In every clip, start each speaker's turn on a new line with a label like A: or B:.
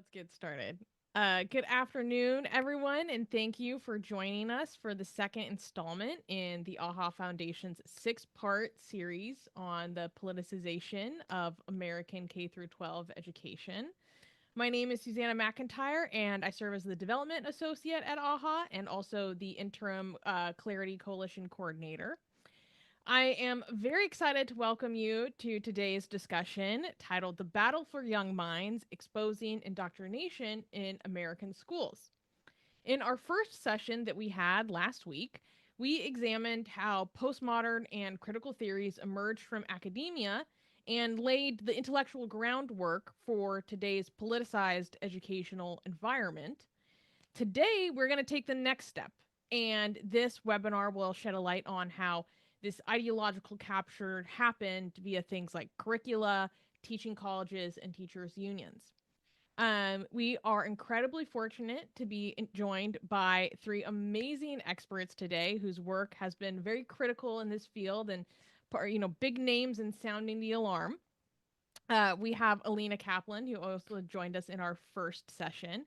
A: Let's get started. Good afternoon, everyone, and thank you for joining us for the second installment in the AHA Foundation's six-part series on the politicization of American K through 12 education. My name is Susanna McIntyre, and I serve as the Development Associate at AHA and also the Interim Clarity Coalition Coordinator. I am very excited to welcome you to today's discussion titled The Battle for Young Minds, Exposing Indoctrination in American Schools. In our first session that we had last week, we examined how postmodern and critical theories emerged from academia and laid the intellectual groundwork for today's politicized educational environment. Today, we're going to take the next step, and this webinar will shed a light on how this ideological capture happened via things like curricula, teaching colleges, and teachers' unions. We are incredibly fortunate to be joined by three amazing experts today whose work has been very critical in this field and, big names in sounding the alarm. We have Elina Kaplan, who also joined us in our first session.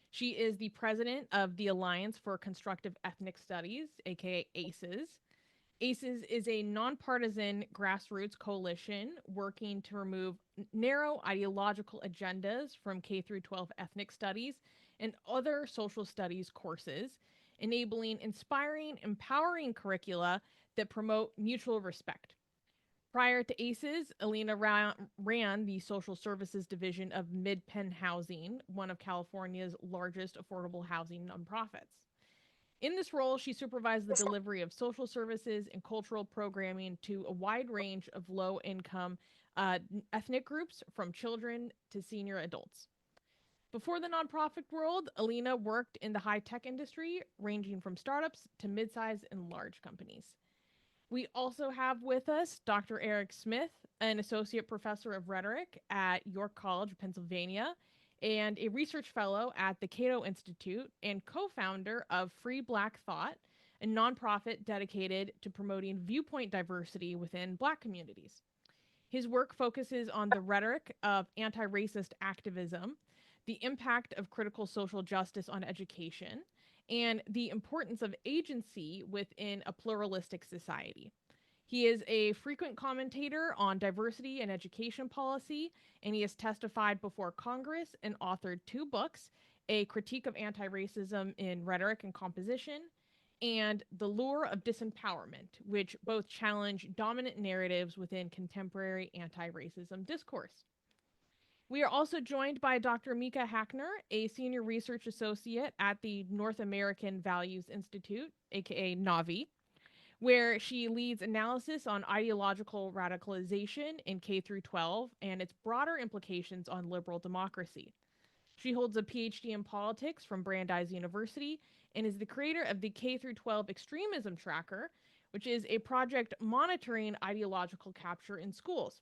A: She is the president of the Alliance for Constructive Ethnic Studies, aka ACES. ACES is a nonpartisan grassroots coalition working to remove narrow ideological agendas from K through 12 ethnic studies and other social studies courses, enabling inspiring, empowering curricula that promote mutual respect. Prior to ACES, Elina ran the social services division of MidPen Housing, one of California's largest affordable housing nonprofits. In this role, she supervised the delivery of social services and cultural programming to a wide range of low-income ethnic groups, from children to senior adults. Before the nonprofit world, Elina worked in the high-tech industry, ranging from startups to mid-sized and large companies. We also have with us Dr. Eric Smith, an associate professor of rhetoric at York College, Pennsylvania, and a research fellow at the Cato Institute and co-founder of Free Black Thought, a nonprofit dedicated to promoting viewpoint diversity within Black communities. His work focuses on the rhetoric of anti-racist activism, the impact of critical social justice on education, and the importance of agency within a pluralistic society. He is a frequent commentator on diversity and education policy, and he has testified before Congress and authored 2 books, A Critique of Anti-Racism in Rhetoric and Composition, and The Lure of Disempowerment, which both challenge dominant narratives within contemporary anti-racism discourse. We are also joined by Dr. Mika Hackner, a senior research associate at the North American Values Institute, aka NAVI, where she leads analysis on ideological radicalization in K through 12 and its broader implications on liberal democracy. She holds a PhD in politics from Brandeis University and is the creator of the K through 12 Extremism Tracker, which is a project monitoring ideological capture in schools.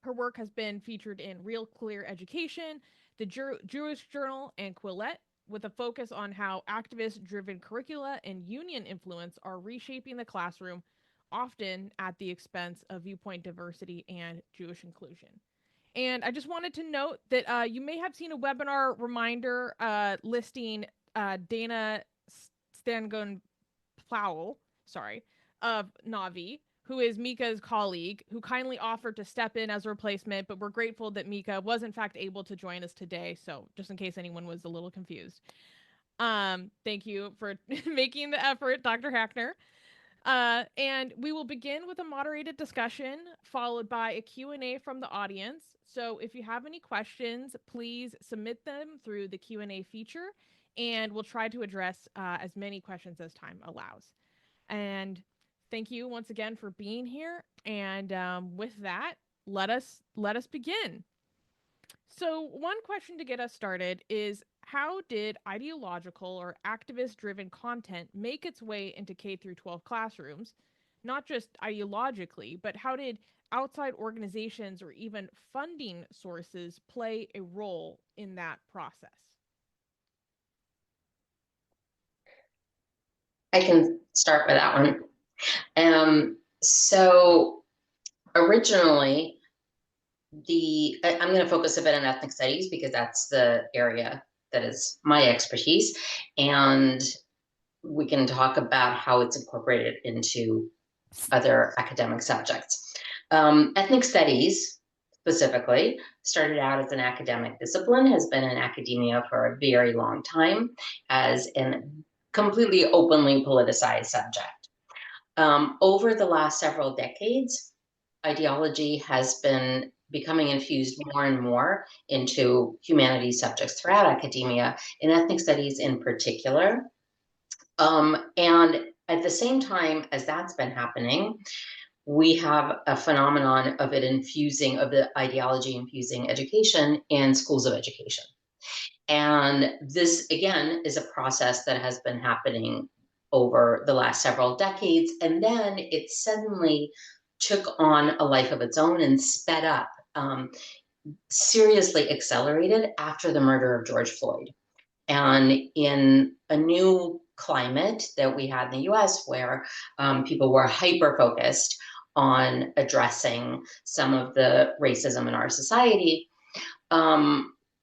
A: Her work has been featured in Real Clear Education, the Jewish Journal, and Quillette, with a focus on how activist-driven curricula and union influence are reshaping the classroom, often at the expense of viewpoint diversity and Jewish inclusion. And I just wanted to note that you may have seen a webinar reminder listing Dana Stangon-Powell, of Navi, who is Mika's colleague, who kindly offered to step in as a replacement, but we're grateful that Mika was in fact able to join us today, so just in case anyone was a little confused. Thank you for making the effort, Dr. Hackner. And we will begin with a moderated discussion, followed by a Q&A from the audience. So if you have any questions, please submit them through the Q&A feature, and we'll try to address as many questions as time allows. And thank you once again for being here. And with that, let us begin. So one question to get us started is, how did ideological or activist-driven content make its way into K through 12 classrooms? Not just ideologically, but how did outside organizations or even funding sources play a role in that process?
B: I can start with that one. So originally, I'm going to focus a bit on ethnic studies because that's the area that is my expertise, and we can talk about how it's incorporated into other academic subjects. Ethnic studies specifically started out as an academic discipline, has been in academia for a very long time as a completely openly politicized subject. Over the last several decades, ideology has been becoming infused more and more into humanities subjects throughout academia, in ethnic studies in particular. And at the same time as that's been happening, we have a phenomenon of the ideology infusing education in schools of education. And this, again, is a process that has been happening over the last several decades. And then it suddenly took on a life of its own and sped up, seriously accelerated after the murder of George Floyd. And in a new climate that we had in the US, where people were hyper focused on addressing some of the racism in our society,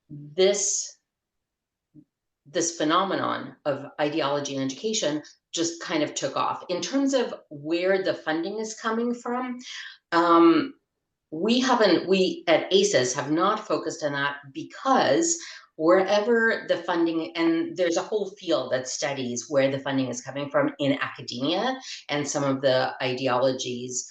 B: this this phenomenon of ideology in education just kind of took off. In terms of where the funding is coming from, we at ACES have not focused on that because wherever the funding, and there's a whole field that studies where the funding is coming from in academia, and some of the ideologies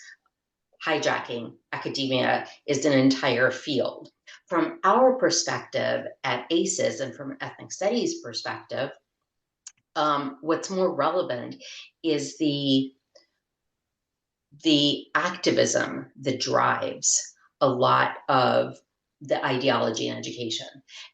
B: hijacking academia is an entire field. From our perspective at ACES and from ethnic studies perspective, what's more relevant is the activism that drives a lot of the ideology in education.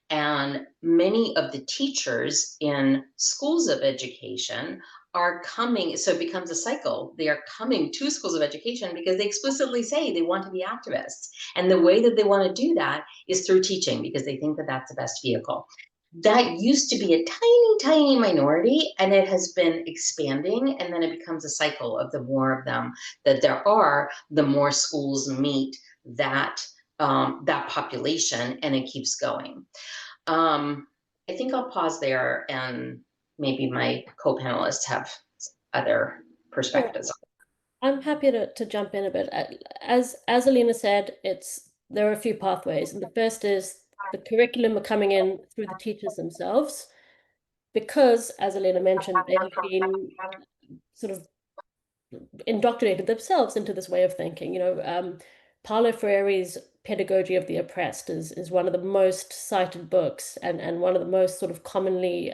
B: And many of the teachers in schools of education are coming, so it becomes a cycle. They are coming to schools of education because they explicitly say they want to be activists. And the way that they want to do that is through teaching because they think that that's the best vehicle. That used to be a tiny, tiny minority, and it has been expanding. And then it becomes a cycle of the more of them that there are, the more schools meet that that population, and it keeps going. I think I'll pause there, and maybe my co-panelists have other
C: Sure.
B: perspectives.
C: I'm happy to jump in a bit. As Elina said, there are a few pathways. And the first is the curriculum are coming in through the teachers themselves, because, as Elina mentioned, they have been sort of indoctrinated themselves into this way of thinking. Paulo Freire's Pedagogy of the Oppressed is one of the most cited books and one of the most sort of commonly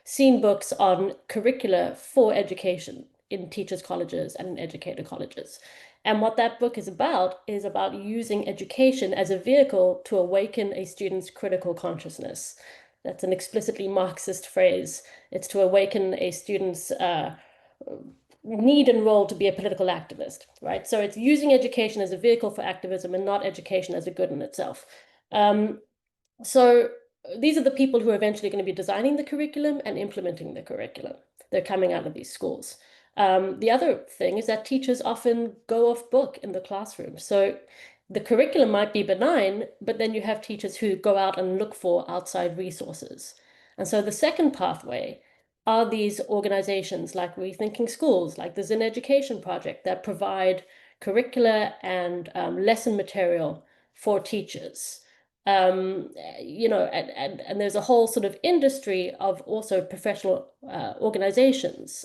C: seen books on curricula for education in teachers' colleges and in educator colleges. And what that book is about using education as a vehicle to awaken a student's critical consciousness. That's an explicitly Marxist phrase. It's to awaken a student's need and role to be a political activist, right? So it's using education as a vehicle for activism and not education as a good in itself. So these are the people who are eventually going to be designing the curriculum and implementing the curriculum. They're coming out of these schools. The other thing is that teachers often go off book in the classroom. So the curriculum might be benign, but then you have teachers who go out and look for outside resources. And so the second pathway are these organizations like Rethinking Schools, like the Zin Education Project, that provide curricula and lesson material for teachers. And there's a whole sort of industry of also professional organizations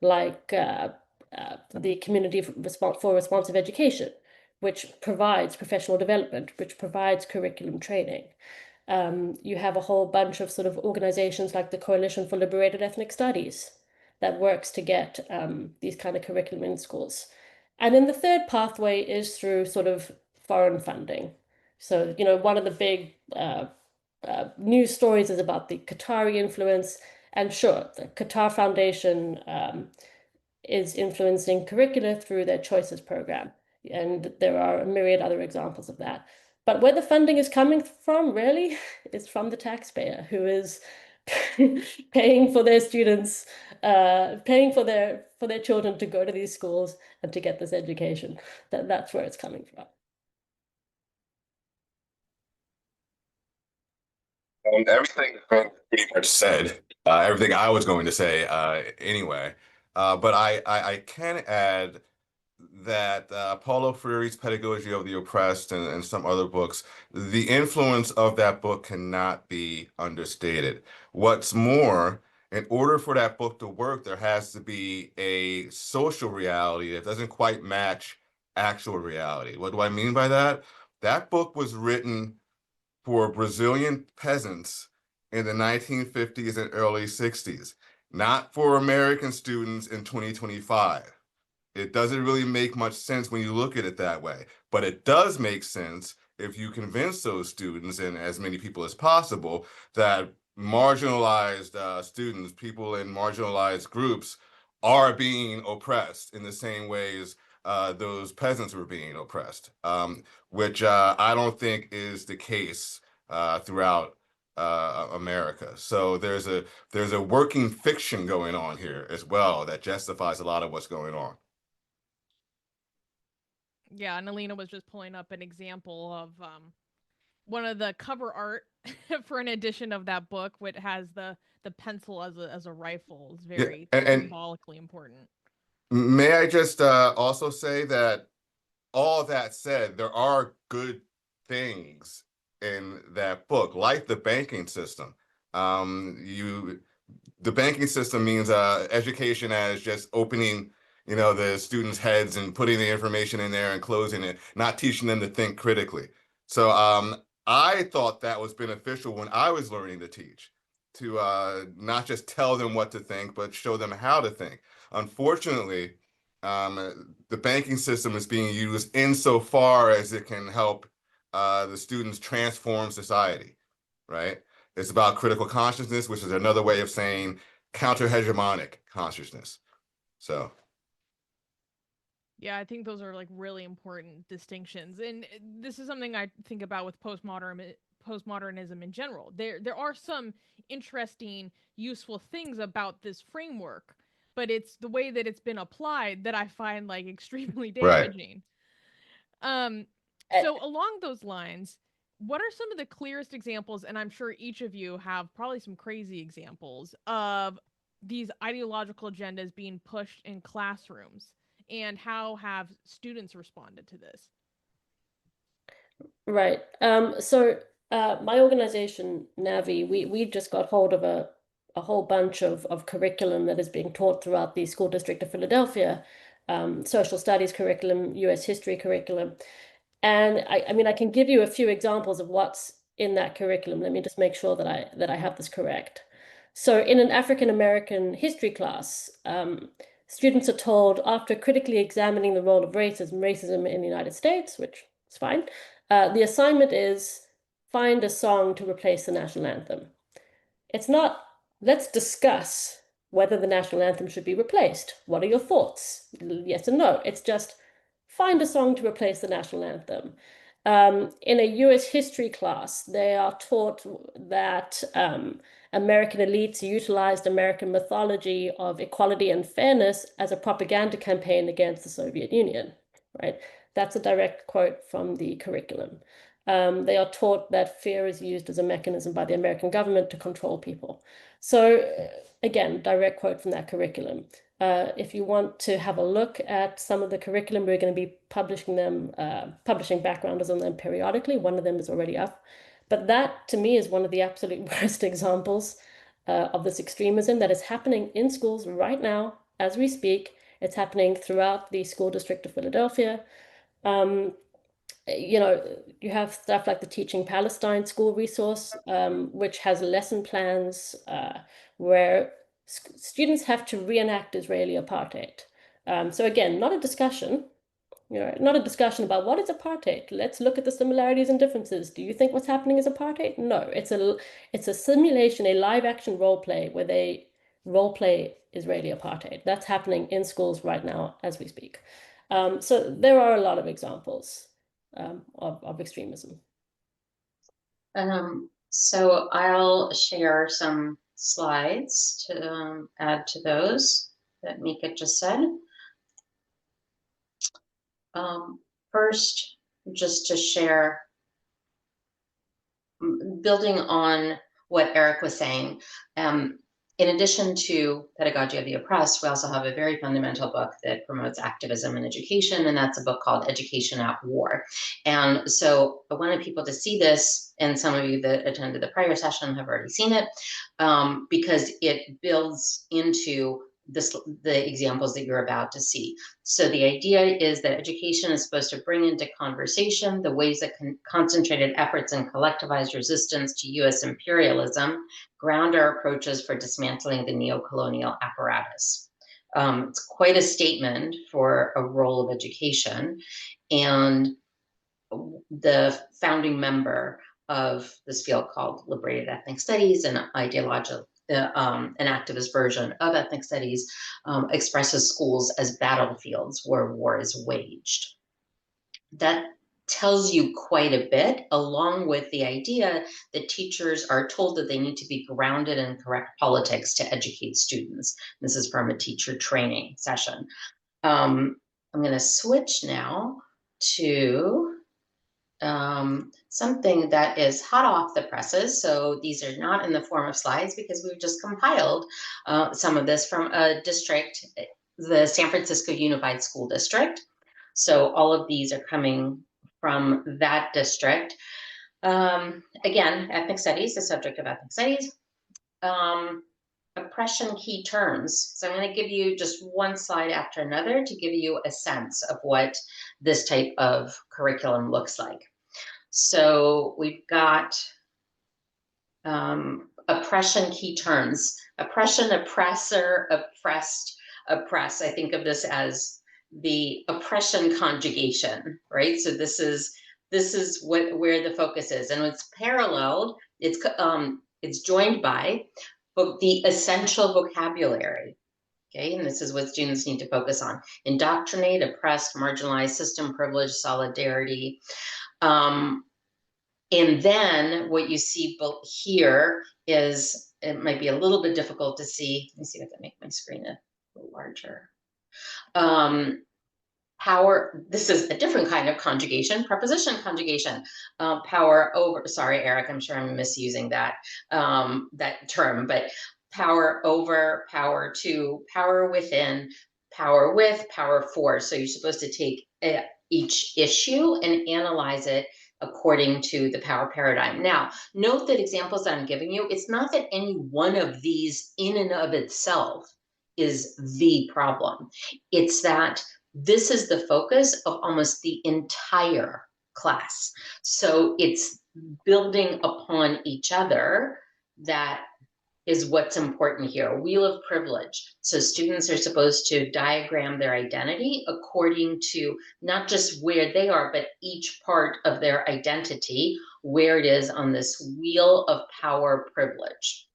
C: like the Community for Responsive Education, which provides professional development, which provides curriculum training. You have a whole bunch of sort of organizations like the Coalition for Liberated Ethnic Studies that works to get these kind of curriculum in schools. And then the third pathway is through sort of foreign funding. So, one of the big news stories is about the Qatari influence. And sure, the Qatar Foundation is influencing curricula through their Choices program. And there are a myriad other examples of that. But where the funding is coming from, really, is from the taxpayer who is paying for their students, paying for their children to go to these schools and to get this education. That's where it's coming from.
D: Everything has been pretty much said. Everything I was going to say anyway. But I can add that Paulo Fers Pedagogy of the Oppressed and some other books, the influence of that book cannot be understated. What's more, in order for that book to work, there has to be a social reality that doesn't quite match actual reality. What do I mean by that? That book was written for Brazilian peasants in the 1950s and early 60s, not for American students in 2025. It doesn't really make much sense when you look at it that way, but it does make sense if you convince those students and as many people as possible that marginalized students, people in marginalized groups, are being oppressed in the same ways those peasants were being oppressed, which I don't think is the case throughout America. So there's a working fiction going on here as well that justifies a lot of what's going on.
A: Yeah, and Elina was just pulling up an example of one of the cover art for an edition of that book, which has the pencil as a rifle. It's
D: Yeah,
A: very
D: and
A: symbolically important.
D: may I just also say that all that said, there are good things in that book, like the banking system. You the banking system means education as just opening, the students' heads and putting the information in there and closing it, not teaching them to think critically. So I thought that was beneficial when I was learning to teach, to not just tell them what to think, but show them how to think. Unfortunately, the banking system is being used insofar as it can help the students transform society, right? It's about critical consciousness, which is another way of saying counter-hegemonic consciousness. So,
A: Yeah, I think those are like really important distinctions. And this is something I think about with postmodernism in general. There are some interesting, useful things about this framework, but it's the way that it's been applied that I find like extremely
D: right.
A: damaging. Um
C: Uh,
A: so along those lines, what are some of the clearest examples, and I'm sure each of you have probably some crazy examples of these ideological agendas being pushed in classrooms, and how have students responded to this?
C: Right. My organization, Navi, we just got hold of a whole bunch of curriculum that is being taught throughout the school district of Philadelphia, social studies curriculum, US history curriculum. And I mean, I can give you a few examples of what's in that curriculum. Let me just make sure that I have this correct. So in an African American history class, students are told, after critically examining the role of racism in the United States, which is fine, the assignment is find a song to replace the national anthem. It's not, let's discuss whether the national anthem should be replaced. What are your thoughts? Yes and no. It's just find a song to replace the national anthem. In a US history class, they are taught that American elites utilized American mythology of equality and fairness as a propaganda campaign against the Soviet Union, right? That's a direct quote from the curriculum. They are taught that fear is used as a mechanism by the American government to control people. So again, direct quote from that curriculum. If you want to have a look at some of the curriculum, we're going to be publishing backgrounders on them periodically. One of them is already up. But that, to me, is one of the absolute worst examples of this extremism that is happening in schools right now as we speak. It's happening throughout the school district of Philadelphia. You have stuff like the Teaching Palestine school resource, which has lesson plans where students have to reenact Israeli apartheid. So again, not a discussion, not a discussion about what is apartheid. Let's look at the similarities and differences. Do you think what's happening is apartheid? No, it's a simulation, a live action role play where they role play Israeli apartheid. That's happening in schools right now as we speak. So there are a lot of examples of extremism.
B: So I'll share some slides to add to those that Mika just said. First, just to share, building on what Eric was saying, in addition to Pedagogy of the Oppressed, we also have a very fundamental book that promotes activism in education, and that's a book called Education at War. And so I wanted people to see this, and some of you that attended the prior session have already seen it, because it builds into the examples that you're about to see. So the idea is that education is supposed to bring into conversation the ways that concentrated efforts and collectivized resistance to US imperialism ground our approaches for dismantling the neo-colonial apparatus. It's quite a statement for a role of education. And the founding member of this field called Liberated Ethnic Studies, and ideological, an activist version of ethnic studies, expresses schools as battlefields where war is waged. That tells you quite a bit, along with the idea that teachers are told that they need to be grounded in correct politics to educate students. This is from a teacher training session. I'm going to switch now to something that is hot off the presses. So these are not in the form of slides because we've just compiled some of this from a district, the San Francisco Unified School District. So all of these are coming from that district. Again, ethnic studies, the subject of ethnic studies. Oppression key terms. So I'm going to give you just one slide after another to give you a sense of what this type of curriculum looks like. So we've got oppression key terms. Oppression, oppressor, oppressed, oppress. I think of this as the oppression conjugation, right? So this is where the focus is, and it's paralleled. It's joined by the essential vocabulary. Okay, and this is what students need to focus on: indoctrinate, oppressed, marginalized, system privilege, solidarity. And then what you see here is, it might be a little bit difficult to see. Let me see if I make my screen a little larger. Power, this is a different kind of conjugation, preposition conjugation. Power over, sorry, Eric, I'm sure I'm misusing that, that term, but power over, power to, power within, power with, power for. So you're supposed to take each issue and analyze it according to the power paradigm. Now, note that examples that I'm giving you, it's not that any one of these in and of itself is the problem. It's that this is the focus of almost the entire class. So it's building upon each other. That is what's important here. Wheel of privilege. So students are supposed to diagram their identity according to not just where they are, but each part of their identity, where it is on this wheel of power privilege.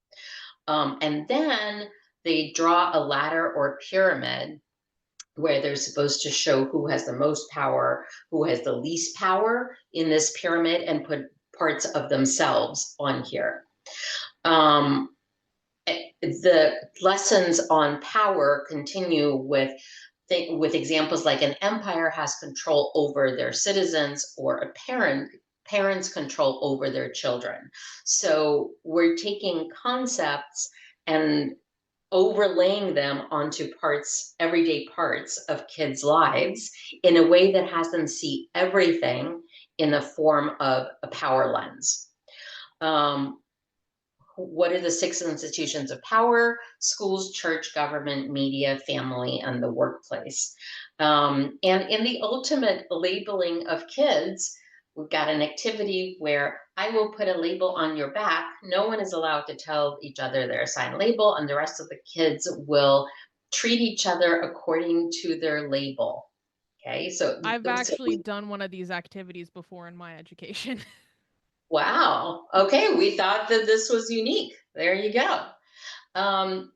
B: And then they draw a ladder or pyramid where they're supposed to show who has the most power, who has the least power in this pyramid, and put parts of themselves on here. The lessons on power continue with examples like an empire has control over their citizens, or a parents control over their children. So we're taking concepts and overlaying them onto parts, everyday parts of kids' lives, in a way that has them see everything in the form of a power lens. What are the 6 institutions of power? Schools, church, government, media, family, and the workplace. And in the ultimate labeling of kids, we've got an activity where I will put a label on your back. No one is allowed to tell each other their assigned label, and the rest of the kids will treat each other according to their label. Okay, so
A: I've actually done one of these activities before in my education.
B: Wow. Okay, we thought that this was unique. There you go.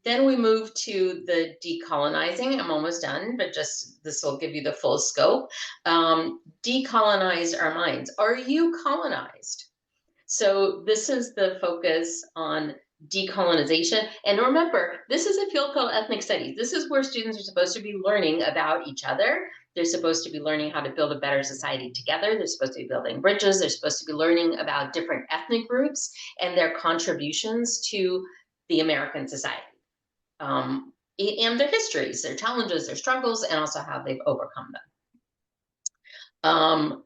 B: Then we move to the decolonizing. I'm almost done, but just this will give you the full scope. Decolonize our minds. Are you colonized? So this is the focus on decolonization. And remember, this is a field called ethnic studies. This is where students are supposed to be learning about each other They're supposed to be learning how to build a better society together. They're supposed to be building bridges. They're supposed to be learning about different ethnic groups and their contributions to the American society. And their histories, their challenges, their struggles, and also how they've overcome them.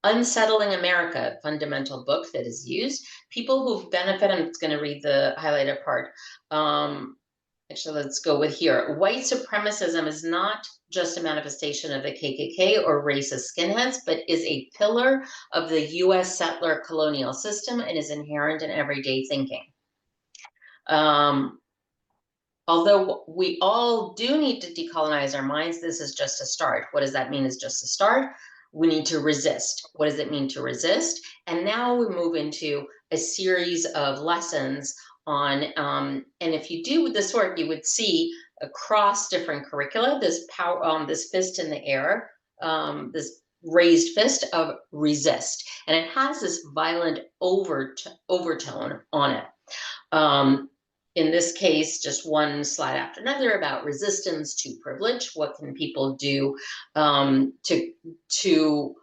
B: Unsettling America, fundamental book that is used. People who've benefited, I'm just going to read the highlighted part. Actually, let's go with here. White supremacism is not just a manifestation of the KKK or racist skinheads, but is a pillar of the US settler colonial system and is inherent in everyday thinking. Although we all do need to decolonize our minds, this is just a start. What does that mean is just a start? We need to resist. What does it mean to resist? And now we move into a series of lessons on, and if you do this work, you would see across different curricula, this power, this fist in the air, this raised fist of resist. And it has this violent overtone on it. In this case, just one slide after another about resistance to privilege. What can people do to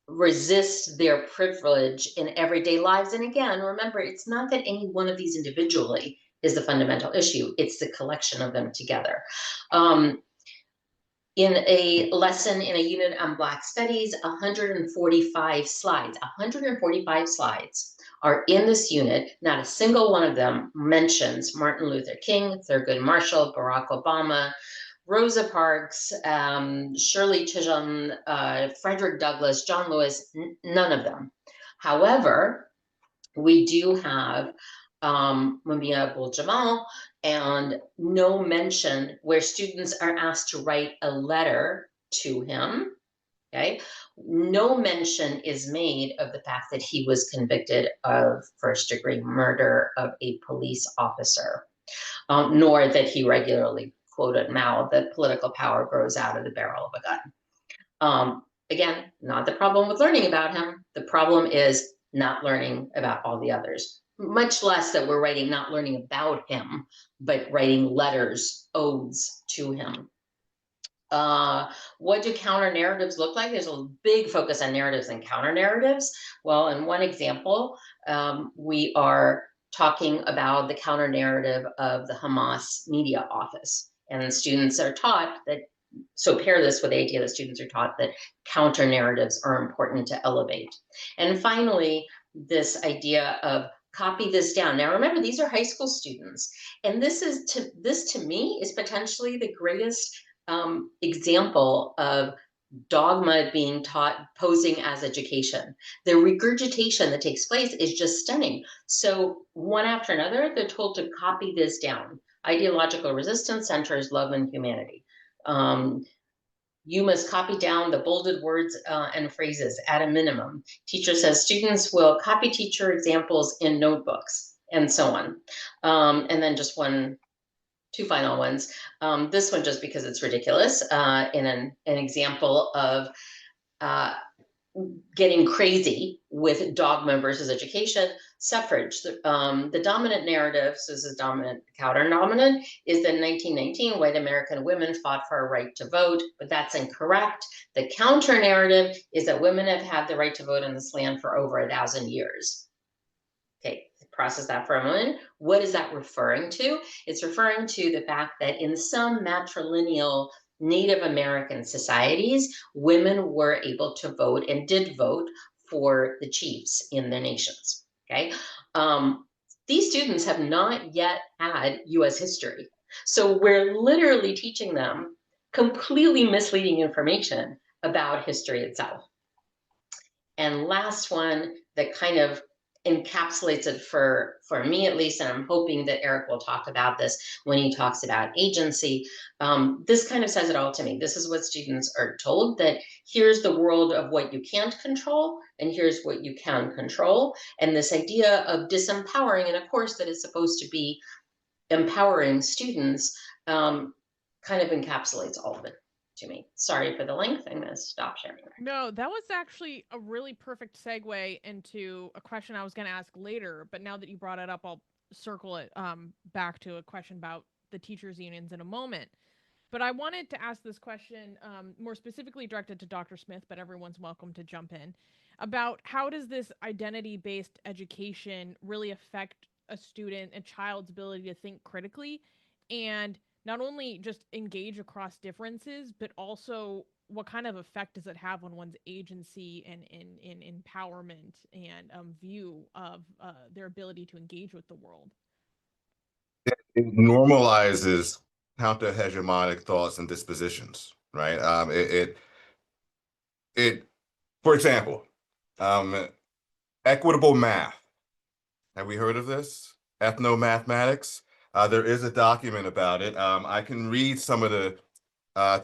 B: resist their privilege in everyday lives? And again, remember, it's not that any one of these individually is the fundamental issue. It's the collection of them together. In a lesson in a unit on Black Studies, 145 slides are in this unit. Not a single one of them mentions Martin Luther King, Thurgood Marshall, Barack Obama, Rosa Parks, Shirley Chisholm, Frederick Douglass, John Lewis, none of them. However, we do have Mumia Abdul-Jamal, and no mention where students are asked to write a letter to him. Okay, no mention is made of the fact that he was convicted of first-degree murder of a police officer, nor that he regularly quoted Mao that political power grows out of the barrel of a gun. Again, not the problem with learning about him. The problem is not learning about all the others. Much less that we're writing, not learning about him, but writing letters, odes to him. What do counter narratives look like? There's a big focus on narratives and counter narratives. Well, in one example, we are talking about the counter narrative of the Hamas media office. And students are taught that, so pair this with the idea that students are taught that counter narratives are important to elevate. And finally, this idea of copy this down. Now, remember, these are high school students. And this to me is potentially the greatest example of dogma being taught posing as education. The regurgitation that takes place is just stunning. So one after another, they're told to copy this down. Ideological resistance centers love and humanity. You must copy down the bolded words and phrases at a minimum. Teacher says students will copy teacher examples in notebooks and so on. And then just two final ones. This one just because it's ridiculous, in an example of getting crazy with dogma versus education. Suffrage, the dominant narrative, so this is dominant, counter dominant, is that in 1919 white American women fought for a right to vote, but that's incorrect. The counter narrative is that women have had the right to vote in this land for over 1,000 years. Okay, process that for a moment. What is that referring to? It's referring to the fact that in some matrilineal Native American societies, women were able to vote and did vote for the chiefs in their nations. Okay, these students have not yet had US history. So we're literally teaching them completely misleading information about history itself. And last one that kind of encapsulates it for me at least, and I'm hoping that Eric will talk about this when he talks about agency. This kind of says it all to me. This is what students are told, that here's the world of what you can't control, and here's what you can control. And this idea of disempowering in a course that is supposed to be empowering students kind of encapsulates all of it to me. Sorry for the length. I'm going to stop sharing.
A: No, that was actually a really perfect segue into a question I was going to ask later. But now that you brought it up, I'll circle it back to a question about the teachers' unions in a moment. But I wanted to ask this question more specifically directed to Dr. Smith, but everyone's welcome to jump in, about how does this identity-based education really affect a child's ability to think critically and not only just engage across differences, but also what kind of effect does it have on one's agency and in empowerment and view of their ability to engage with the world?
D: It normalizes counter-hegemonic thoughts and dispositions, right? For example, um, equitable math. Have we heard of this? Ethnomathematics. There is a document about it. I can read some of the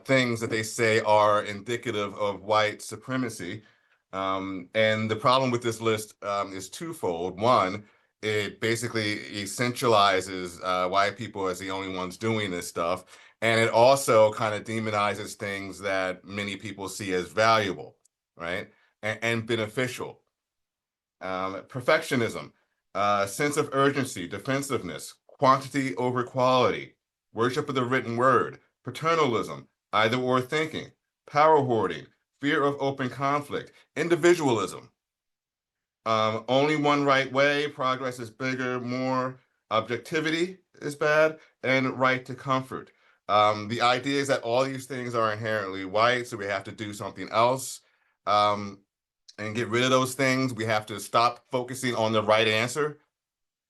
D: things that they say are indicative of white supremacy. And the problem with this list is twofold. One, it basically essentializes white people as the only ones doing this stuff. And it also kind of demonizes things that many people see as valuable, right? And beneficial. Perfectionism, sense of urgency, defensiveness, quantity over quality, worship of the written word, paternalism, either or thinking, power hoarding, fear of open conflict, individualism, only one right way, progress is bigger, more, objectivity is bad, and right to comfort. The idea is that all these things are inherently white, so we have to do something else. And get rid of those things. We have to stop focusing on the right answer.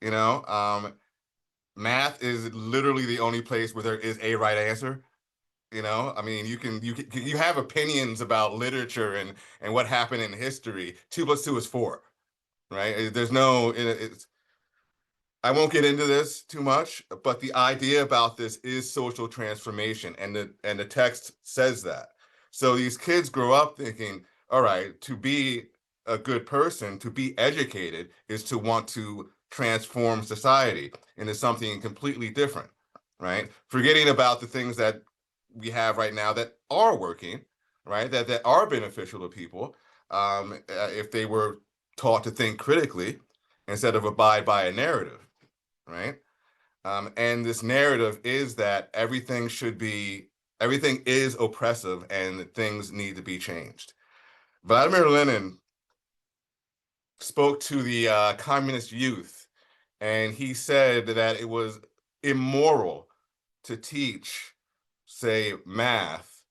D: You know, math is literally the only place where there is a right answer. You know, I mean, you have opinions about literature and what happened in history. 2 + 2 is 4, right? There's no, I won't get into this too much, but the idea about this is social transformation, and the text says that. So these kids grow up thinking, all right, to be a good person, to be educated, is to want to transform society into something completely different, right? Forgetting about the things that we have right now that are working, right? That are beneficial to people, if they were taught to think critically instead of abide by a narrative, right? And this narrative is that everything is oppressive and things need to be changed. Vladimir Lenin spoke to the communist youth, and he said that it was immoral to teach, say, math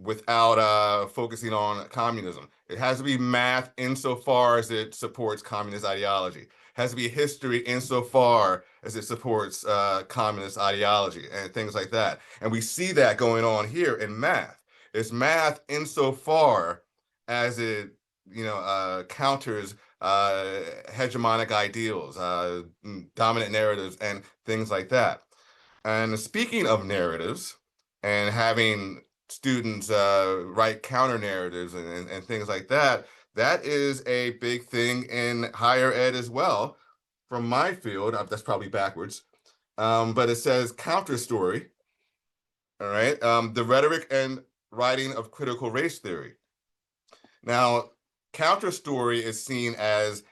D: without focusing on communism. It has to be math insofar as it supports communist ideology. It has to be history insofar as it supports communist ideology and things like that. And we see that going on here in math. It's math insofar as it, counters hegemonic ideals, dominant narratives, and things like that. And speaking of narratives and having students write counter narratives and things like that, that is a big thing in higher ed as well. From my field, that's probably backwards, but it says counter story. All right, the rhetoric and writing of critical race theory. Now, counter story is seen as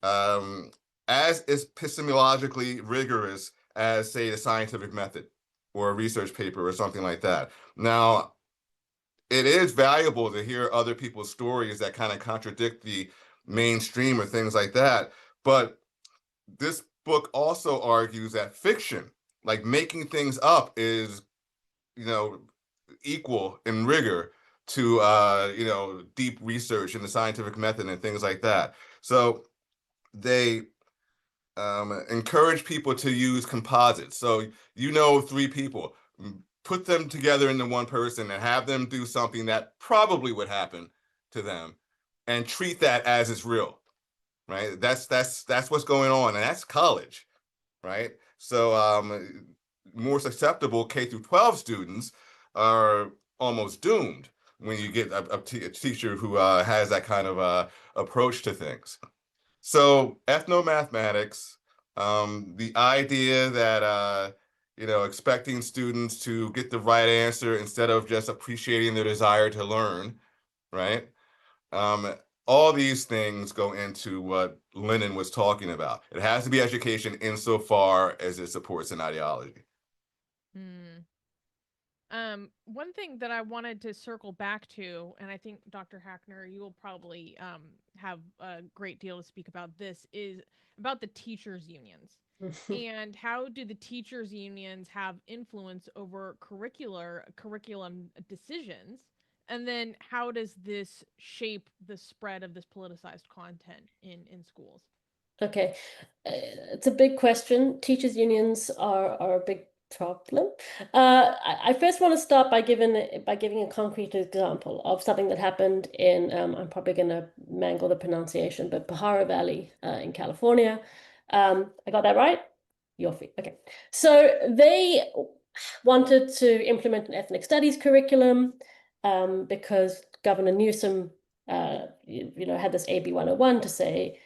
D: epistemologically rigorous as, say, the scientific method or a research paper or something like that. Now, it is valuable to hear other people's stories that kind of contradict the mainstream or things like that. But this book also argues that fiction, like making things up, is, equal in rigor to, deep research in the scientific method and things like that. So they encourage people to use composites. So, 3 people, put them together into one person and have them do something that probably would happen to them and treat that as it's real, right? That's what's going on, and that's college, right? So more susceptible K-12 students are almost doomed when you get a teacher who has that kind of approach to things. So ethnomathematics, the idea that expecting students to get the right answer instead of just appreciating their desire to learn, right? All these things go into what Lenin was talking about. It has to be education insofar as it supports an ideology.
A: Hmm. One thing that I wanted to circle back to, and I think Dr. Hackner, you will probably have a great deal to speak about this, is about the teachers' unions. And how do the teachers' unions have influence over curriculum decisions? And then how does this shape the spread of this politicized content in schools?
C: Okay, it's a big question. Teachers' unions are a big problem. I first want to start by giving a concrete example of something that happened in I'm probably going to mangle the pronunciation, but Pajaro Valley in California. I got that right? You're free. Okay, so they wanted to implement an ethnic studies curriculum because Governor Newsom, had this AB 101 to say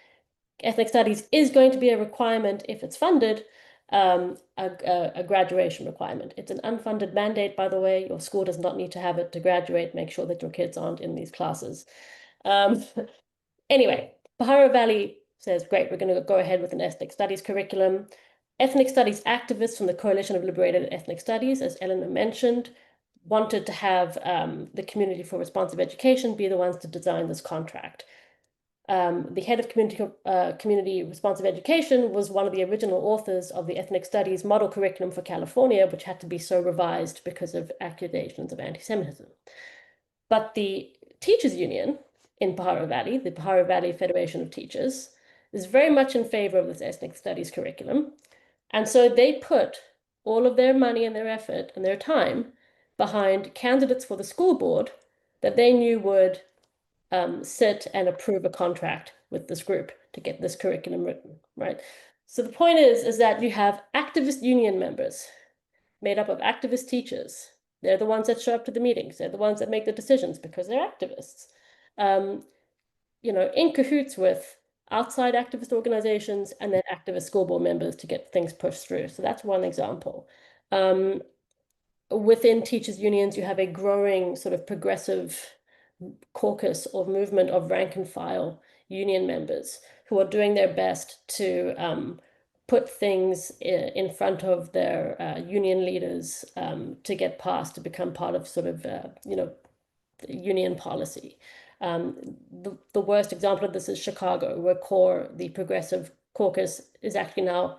C: ethnic studies is going to be a requirement if it's funded, a graduation requirement. It's an unfunded mandate, by the way. Your school does not need to have it to graduate. Make sure that your kids aren't in these classes. Anyway, Pajaro Valley says, great, we're going to go ahead with an ethnic studies curriculum. Ethnic studies activists from the Coalition of Liberated Ethnic Studies, as Elina mentioned, wanted to have the Community for Responsive Education be the ones to design this contract. The head of community responsive education was one of the original authors of the ethnic studies model curriculum for California, which had to be so revised because of accusations of anti-Semitism. But the teachers union in Pajaro Valley, the Pajaro Valley Federation of Teachers, is very much in favor of this ethnic studies curriculum. And so they put all of their money and their effort and their time behind candidates for the school board that they knew would sit and approve a contract with this group to get this curriculum written, right? So the point is that you have activist union members made up of activist teachers. They're the ones that show up to the meetings. They're the ones that make the decisions because they're activists. In cahoots with outside activist organizations and then activist school board members to get things pushed through. So that's one example. Within teachers' unions, you have a growing sort of progressive caucus or movement of rank and file union members who are doing their best to put things in front of their union leaders to get passed to become part of sort of union policy. The worst example of this is Chicago, where CORE, the Progressive Caucus, is actually now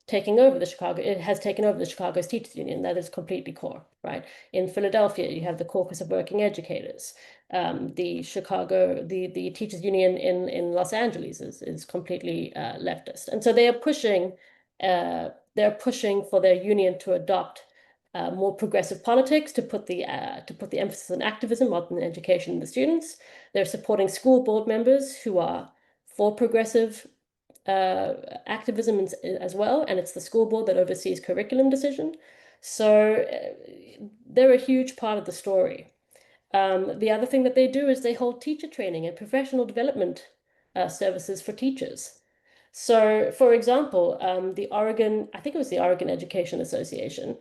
C: taking over it has taken over the Chicago's teachers union. That is completely CORE, right? In Philadelphia, you have the Caucus of Working Educators. The teachers union in Los Angeles is completely leftist. And so they are pushing for their union to adopt more progressive politics, to put the emphasis on activism rather than education of the students. They're supporting school board members who are for progressive activism as well, and it's the school board that oversees curriculum decision. So they're a huge part of the story. The other thing that they do is they hold teacher training and professional development services for teachers. So, for example, I think it was the Oregon Education Association,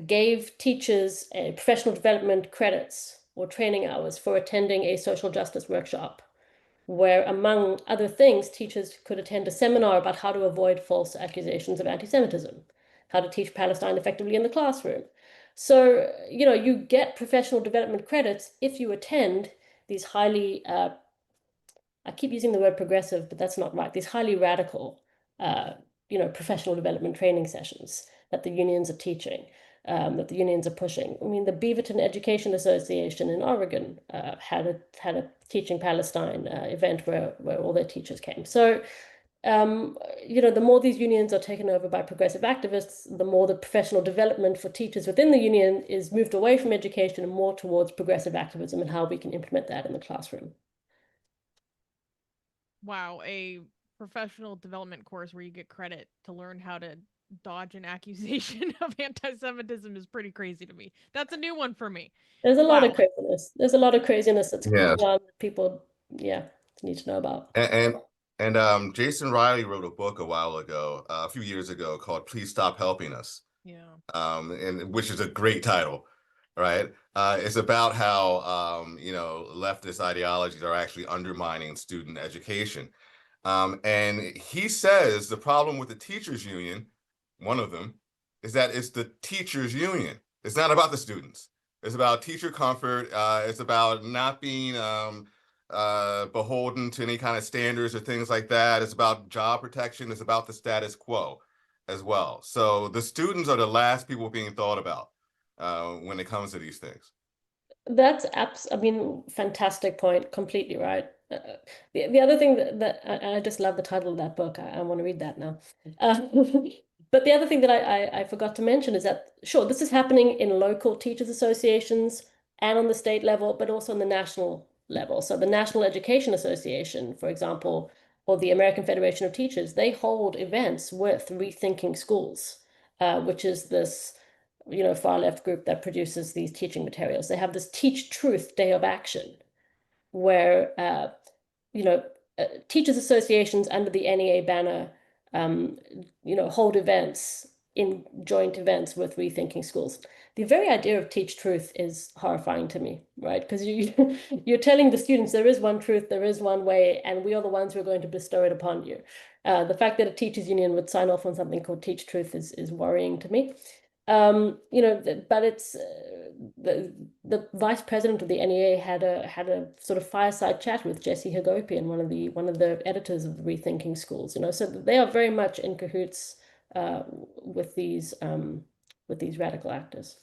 C: gave teachers professional development credits or training hours for attending a social justice workshop, where, among other things, teachers could attend a seminar about how to avoid false accusations of anti-Semitism, how to teach Palestine effectively in the classroom. So, you get professional development credits if you attend these highly, I keep using the word progressive, but that's not right, these highly radical, professional development training sessions that the unions are teaching. That the unions are pushing. I mean, the Beaverton Education Association in Oregon had a Teaching Palestine event where all their teachers came. So, the more these unions are taken over by progressive activists, the more the professional development for teachers within the union is moved away from education and more towards progressive activism and how we can implement that in the classroom.
A: Wow, a professional development course where you get credit to learn how to dodge an accusation of anti-Semitism is pretty crazy to me. That's a new one for me.
C: There's a lot
A: Wow.
C: of craziness. There's a lot of craziness that's going
D: Yeah.
C: on that people, need to know about.
D: And Jason Riley wrote a book a few years ago, called "Please Stop Helping Us."
A: Yeah.
D: And which is a great title, right? It's about how leftist ideologies are actually undermining student education. And he says the problem with the teachers union, one of them, is that it's the teachers union. It's not about the students. It's about teacher comfort. It's about not being beholden to any kind of standards or things like that. It's about job protection. It's about the status quo as well. So the students are the last people being thought about when it comes to these things.
C: That's I mean, fantastic point. Completely right. The other thing that I just love the title of that book. I want to read that now. But the other thing that I forgot to mention is that, sure, this is happening in local teachers associations and on the state level, but also on the national level. So the National Education Association, for example, or the American Federation of Teachers, they hold events with Rethinking Schools, which is this far left group that produces these teaching materials. They have this Teach Truth Day of Action, where teachers associations under the NEA banner, hold events in joint events with Rethinking Schools. The very idea of Teach Truth is horrifying to me, right? Because you're telling the students there is one truth, there is one way, and we are the ones who are going to bestow it upon you. The fact that a teachers union would sign off on something called Teach Truth is worrying to me. But it's the vice president of the NEA had a sort of fireside chat with Jesse Hagopian, one of the editors of the Rethinking Schools. So they are very much in cahoots with these radical actors.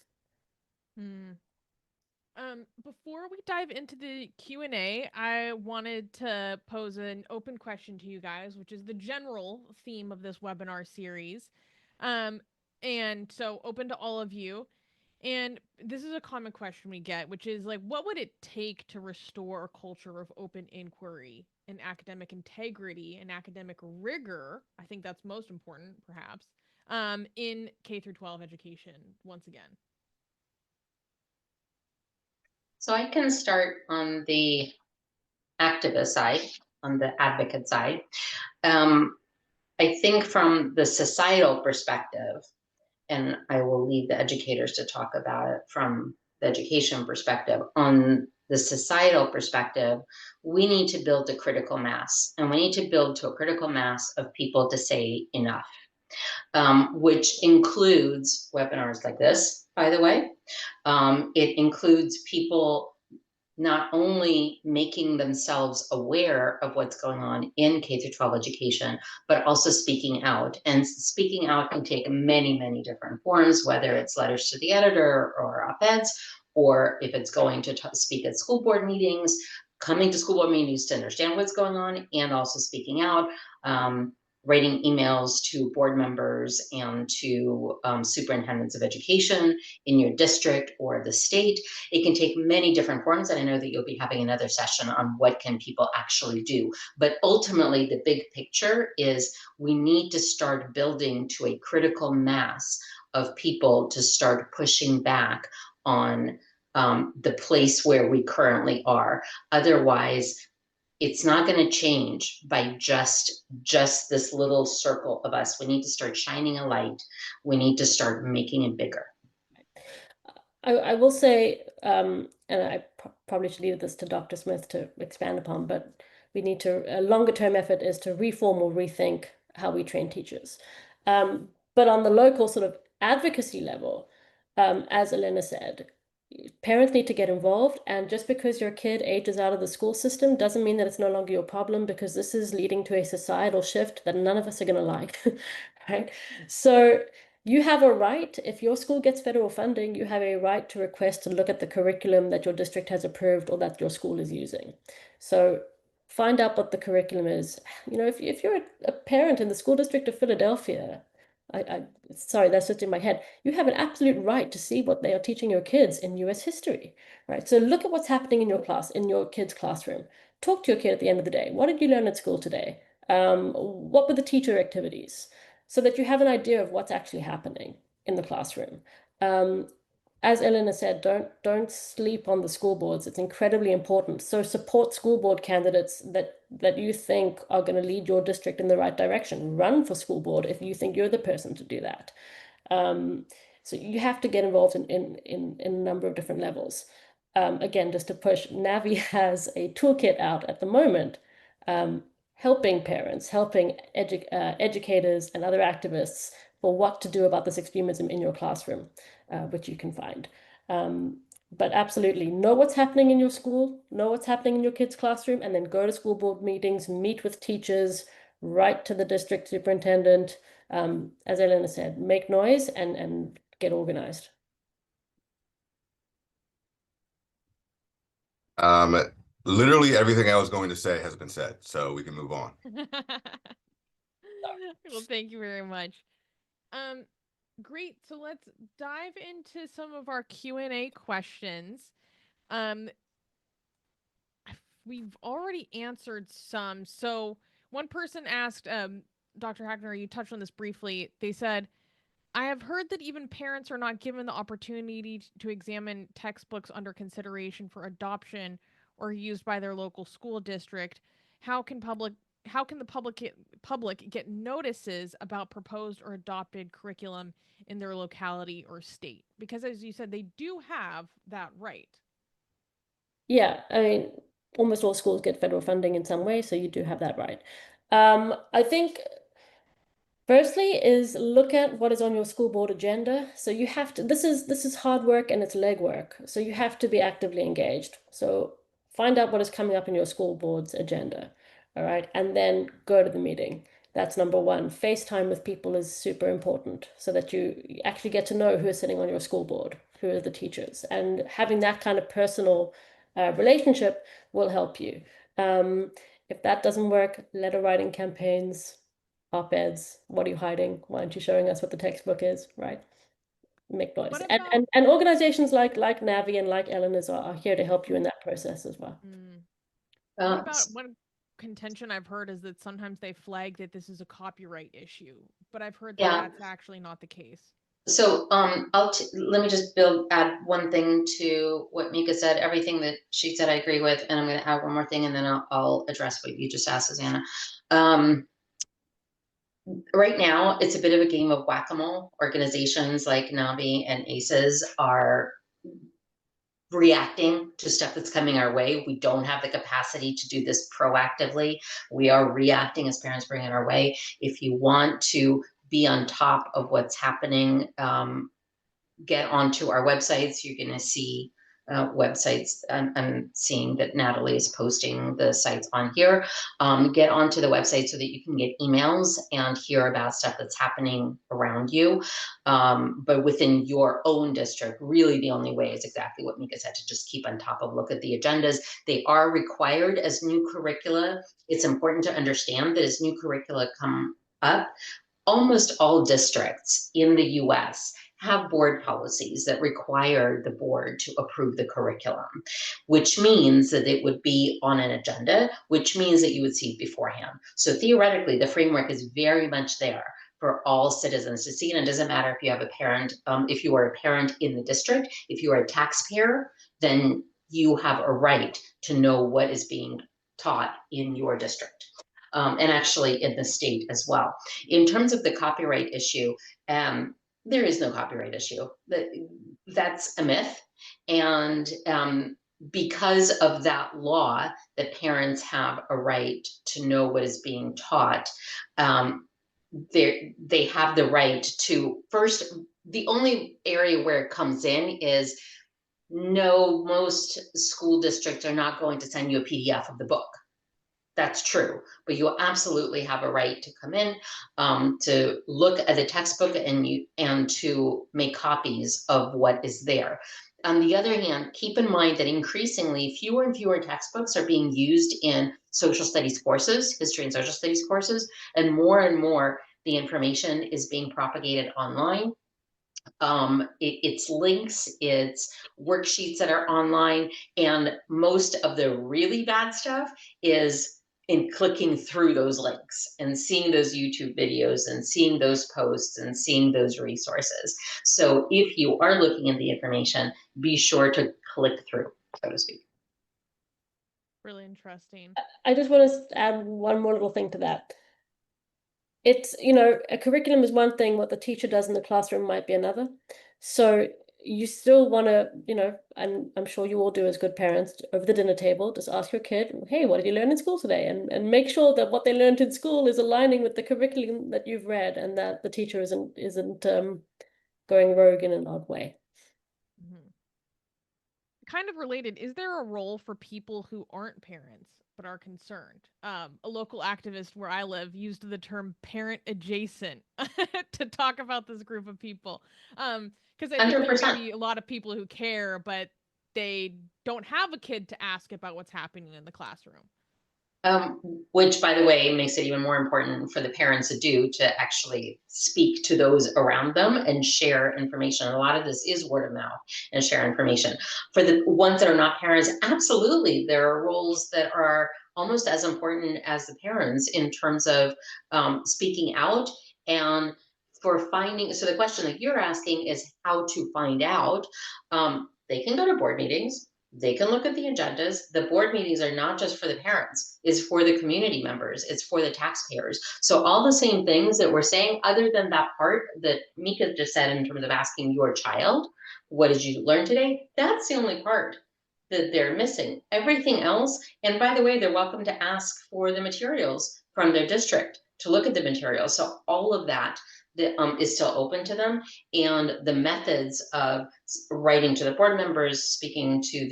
A: Before we dive into the Q&A, I wanted to pose an open question to you guys, which is the general theme of this webinar series. And so open to all of you. And this is a common question we get, which is like, what would it take to restore a culture of open inquiry and academic integrity and academic rigor? I think that's most important, perhaps, in K-12 education, once again.
B: So I can start on the activist side, on the advocate side. I think from the societal perspective, and I will leave the educators to talk about it from the education perspective. On the societal perspective, we need to build a critical mass, and we need to build to a critical mass of people to say enough, which includes webinars like this, by the way. It includes people not only making themselves aware of what's going on in K-12 education, but also speaking out. And speaking out can take many, many different forms, whether it's letters to the editor or op-eds, or if it's going to speak at school board meetings, coming to school board meetings to understand what's going on, and also speaking out, writing emails to board members and to superintendents of education in your district or the state. It can take many different forms, and I know that you'll be having another session on what can people actually do. But ultimately, the big picture is we need to start building to a critical mass of people to start pushing back on the place where we currently are. Otherwise, it's not going to change by just this little circle of us. We need to start shining a light. We need to start making it bigger.
C: I will say, and I probably should leave this to Dr. Smith to expand upon, but we need to, a longer term effort is to reform or rethink how we train teachers. But on the local sort of advocacy level, as Elina said, parents need to get involved, and just because your kid ages out of the school system doesn't mean that it's no longer your problem, because this is leading to a societal shift that none of us are going to like, right? So you have a right, if your school gets federal funding, you have a right to request to look at the curriculum that your district has approved or that your school is using. So find out what the curriculum is. If you're a parent in the school district of Philadelphia, sorry, that's just in my head. You have an absolute right to see what they are teaching your kids in US history, right? So look at what's happening in your class, in your kid's classroom. Talk to your kid at the end of the day. What did you learn at school today? What were the teacher activities? So that you have an idea of what's actually happening in the classroom. As Elina said, don't sleep on the school boards. It's incredibly important. So support school board candidates that you think are going to lead your district in the right direction. Run for school board if you think you're the person to do that. So you have to get involved in a number of different levels. Again, just to push, Navi has a toolkit out at the moment, helping parents, helping educators and other activists for what to do about this extremism in your classroom, which you can find. But absolutely, know what's happening in your school, know what's happening in your kids' classroom, and then go to school board meetings, meet with teachers, write to the district superintendent. As Elina said, make noise and get organized.
D: Literally everything I was going to say has been said, so we can move on.
A: Well, thank you very much. Great. So let's dive into some of our Q&A questions. We've already answered some. So one person asked, Dr. Hackner, you touched on this briefly. They said, I have heard that even parents are not given the opportunity to examine textbooks under consideration for adoption or used by their local school district. How can the public get notices about proposed or adopted curriculum in their locality or state? Because as you said, they do have that right.
C: Yeah, I mean, almost all schools get federal funding in some way, so you do have that right. I think firstly is look at what is on your school board agenda. So you have to, this is hard work and it's legwork. So you have to be actively engaged. So find out what is coming up in your school board's agenda. All right. And then go to the meeting. That's number one. FaceTime with people is super important so that you actually get to know who is sitting on your school board, who are the teachers, and having that kind of personal relationship will help you. If that doesn't work, letter writing campaigns, op-eds, what are you hiding? Why aren't you showing us what the textbook is, right? Make noise.
A: What about...
C: And organizations like Navi and like Elena's are here to help you in that process as well.
A: What about one contention I've heard is that sometimes they flag that this is a copyright issue, but I've heard that that's actually not the case.
B: So let me just add one thing to what Mika said. Everything that she said I agree with, and I'm going to add one more thing, and then I'll address what you just asked, Susanna. Right now, it's a bit of a game of whack-a-mole. Organizations like Navi and ACEs are reacting to stuff that's coming our way. We don't have the capacity to do this proactively. We are reacting as parents bring it our way. If you want to be on top of what's happening, get onto our websites. You're going to see websites. I'm seeing that Natalie is posting the sites on here. Get onto the website so that you can get emails and hear about stuff that's happening around you. But within your own district, really the only way is exactly what Mika said, to just keep on top of, look at the agendas. They are required as new curricula. It's important to understand that as new curricula come up, almost all districts in the US have board policies that require the board to approve the curriculum, which means that it would be on an agenda, which means that you would see it beforehand. So theoretically, the framework is very much there for all citizens to see. And it doesn't matter if you have a parent, if you are a parent in the district, if you are a taxpayer, then you have a right to know what is being taught in your district. And actually in the state as well. In terms of the copyright issue, there is no copyright issue. That's a myth. And because of that law, that parents have a right to know what is being taught, they have the right to, first, the only area where it comes in is, no, most school districts are not going to send you a PDF of the book. That's true, but you absolutely have a right to come in, to look at the textbook and to make copies of what is there. On the other hand, keep in mind that increasingly fewer and fewer textbooks are being used in social studies courses, history and social studies courses, and more the information is being propagated online. It's links, it's worksheets that are online, and most of the really bad stuff is in clicking through those links and seeing those YouTube videos and seeing those posts and seeing those resources. So if you are looking at the information, be sure to click through, so to speak.
A: Really interesting.
C: I just want to add one more little thing to that. It's, you know, a curriculum is one thing, what the teacher does in the classroom might be another. So you still want to, you know, and I'm sure you all do as good parents, over the dinner table, just ask your kid, hey, what did you learn in school today? And make sure that what they learned in school is aligning with the curriculum that you've read, and that the teacher isn't going rogue in an odd way.
A: Mhm. Kind of related, is there a role for people who aren't parents but are concerned? A local activist where I live used the term parent adjacent to talk about this group of people. Because I think there may
B: 100%.
A: be a lot of people who care, but they don't have a kid to ask about what's happening in the classroom.
B: Which, by the way, makes it even more important for the parents to do, to actually speak to those around them and share information. A lot of this is word of mouth and share information. For the ones that are not parents, absolutely, there are roles that are almost as important as the parents in terms of speaking out and for finding. So the question that you're asking is how to find out. They can go to board meetings. They can look at the agendas. The board meetings are not just for the parents, it's for the community members, it's for the taxpayers. So all the same things that we're saying, other than that part that Mika just said in terms of asking your child, what did you learn today? That's the only part that they're missing. Everything else, and by the way, they're welcome to ask for the materials from their district, to look at the materials. So all of that is still open to them, and the methods of writing to the board members, speaking to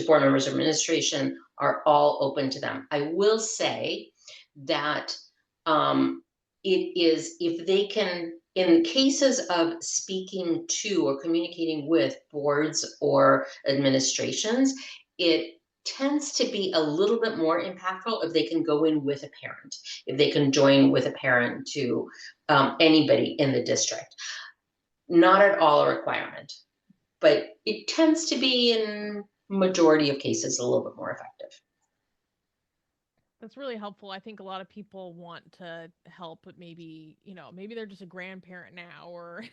B: board members of administration are all open to them. I will say that it is, if they can, in cases of speaking to or communicating with boards or administrations, it tends to be a little bit more impactful if they can go in with a parent, if they can join with a parent to anybody in the district. Not at all a requirement, but it tends to be, in majority of cases, a little bit more effective.
A: That's really helpful. I think a lot of people want to help, but maybe, maybe they're just a grandparent now, or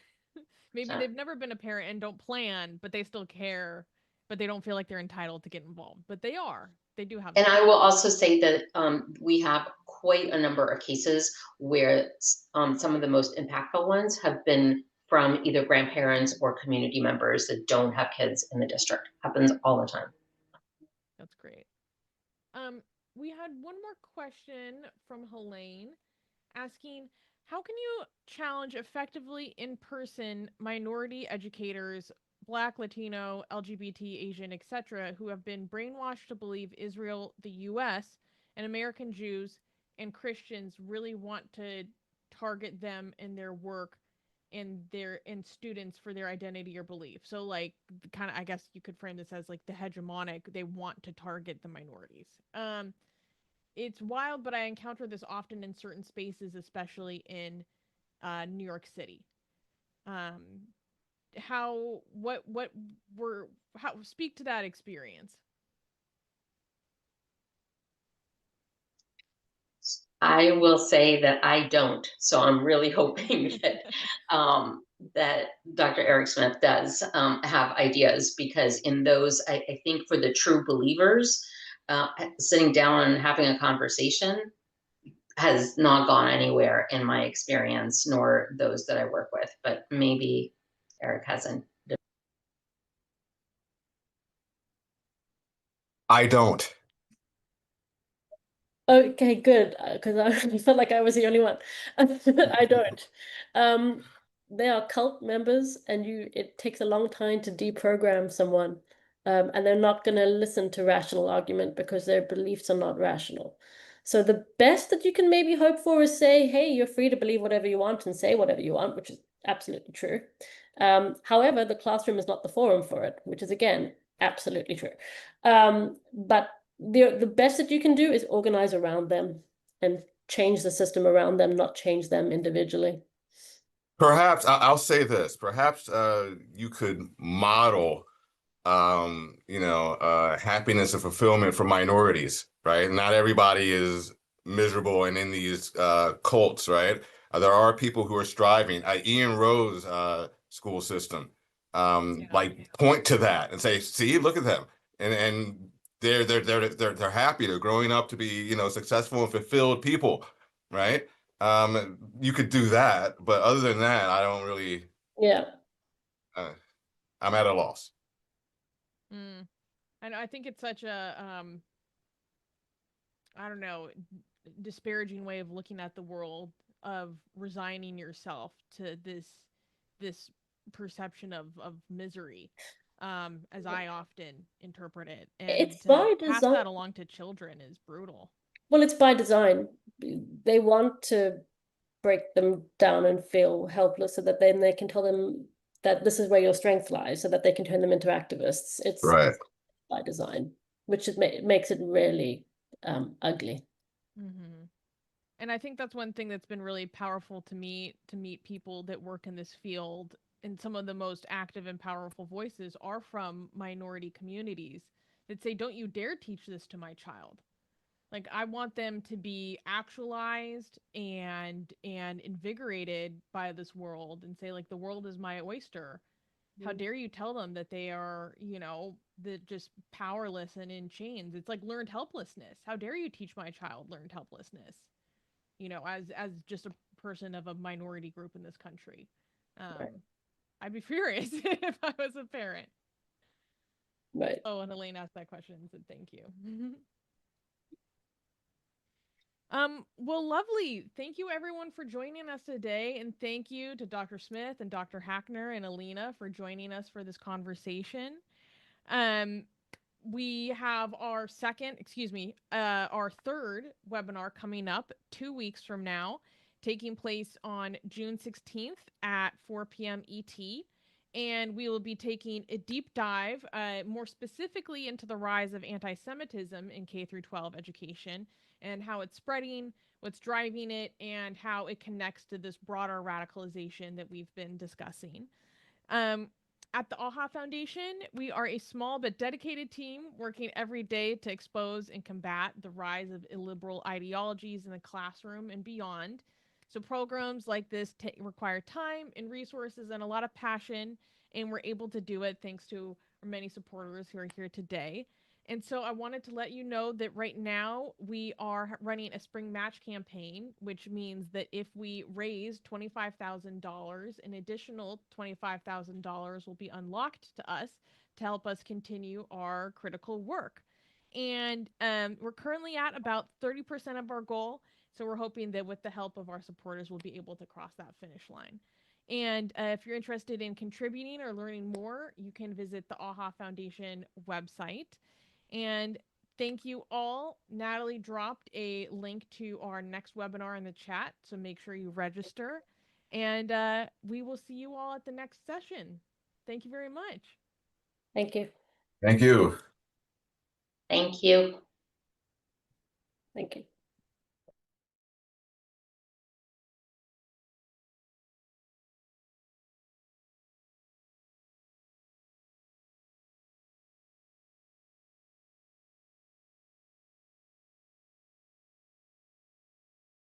A: maybe they've never been a parent and don't plan, but they still care, but they don't feel like they're entitled to get involved. But they are. They do have.
B: And I will also say that we have quite a number of cases where some of the most impactful ones have been from either grandparents or community members that don't have kids in the district. Happens all the time.
A: That's great. We had one more question from Helene asking, how can you challenge effectively in person minority educators, Black, Latino, LGBT, Asian, etc., who have been brainwashed to believe Israel, the US, and American Jews and Christians really want to target them in their work and students for their identity or belief? So like, kind of, I guess you could frame this as like the hegemonic, they want to target the minorities. It's wild, but I encounter this often in certain spaces, especially in New York City. Speak to that experience.
B: I will say that I don't. So I'm really hoping that that Dr. Eric Smith does have ideas, because in those, I think for the true believers, sitting down and having a conversation has not gone anywhere in my experience, nor those that I work with. But maybe Eric hasn't.
D: I don't.
C: Okay, good, because I felt like I was the only one. I don't. They are cult members, and it takes a long time to deprogram someone, and they're not going to listen to rational argument because their beliefs are not rational. So the best that you can maybe hope for is say, hey, you're free to believe whatever you want and say whatever you want, which is absolutely true. However, the classroom is not the forum for it, which is again absolutely true. But the best that you can do is organize around them and change the system around them, not change them individually.
D: Perhaps I'll say this. Perhaps you could model, happiness and fulfillment for minorities, right? Not everybody is miserable and in these cults, right? There are people who are striving. Ian Rowe's school system, point to that and say, "See, look at them," and they're happy. They're growing up to be, successful and fulfilled people, right? You could do that, but other than that, I don't really.
C: Yeah.
D: I'm at a loss.
A: Mm. And I think it's such a I don't know, disparaging way of looking at the world, of resigning yourself to this perception of misery, as I often interpret it, and
C: It's
A: to
C: by
A: pass
C: design.
A: that along to children is brutal.
C: Well, it's by design. They want to break them down and feel helpless so that then they can tell them that this is where your strength lies, so that they can turn them into activists. It's
D: Right.
C: by design, which makes it really ugly.
A: Mm-hmm. And I think that's one thing that's been really powerful to me, to meet people that work in this field. And some of the most active and powerful voices are from minority communities that say, don't you dare teach this to my child. Like, I want them to be actualized and invigorated by this world, and say, like, the world is my oyster. How dare you tell them that they are, that just powerless and in chains? It's like learned helplessness. How dare you teach my child learned helplessness? As just a person of a minority group in this country.
C: Right.
A: I'd be furious if I was a parent.
C: Right.
A: Oh, and Elaine asked that question and said thank you. Well, lovely. Thank you everyone for joining us today, and thank you to Dr. Smith and Dr. Hackner and Elina for joining us for this conversation. We have our third webinar coming up 2 weeks from now, taking place on June 16th at 4 p.m. ET. And we will be taking a deep dive, more specifically into the rise of anti-Semitism in K-12 education and how it's spreading, what's driving it, and how it connects to this broader radicalization that we've been discussing. At the AHA Foundation, we are a small but dedicated team working every day to expose and combat the rise of illiberal ideologies in the classroom and beyond. So programs like this require time and resources and a lot of passion, and we're able to do it thanks to our many supporters who are here today. And so I wanted to let you know that right now we are running a spring match campaign, which means that if we raise $25,000, an additional $25,000 will be unlocked to us to help us continue our critical work. And we're currently at about 30% of our goal. So we're hoping that with the help of our supporters, we'll be able to cross that finish line. And if you're interested in contributing or learning more, you can visit the AHA Foundation website. And thank you all. Natalie dropped a link to our next webinar in the chat, so make sure you register. And we will see you all at the next session. Thank you very much.
C: Thank you.
D: Thank you.
B: Thank you.
C: Thank you.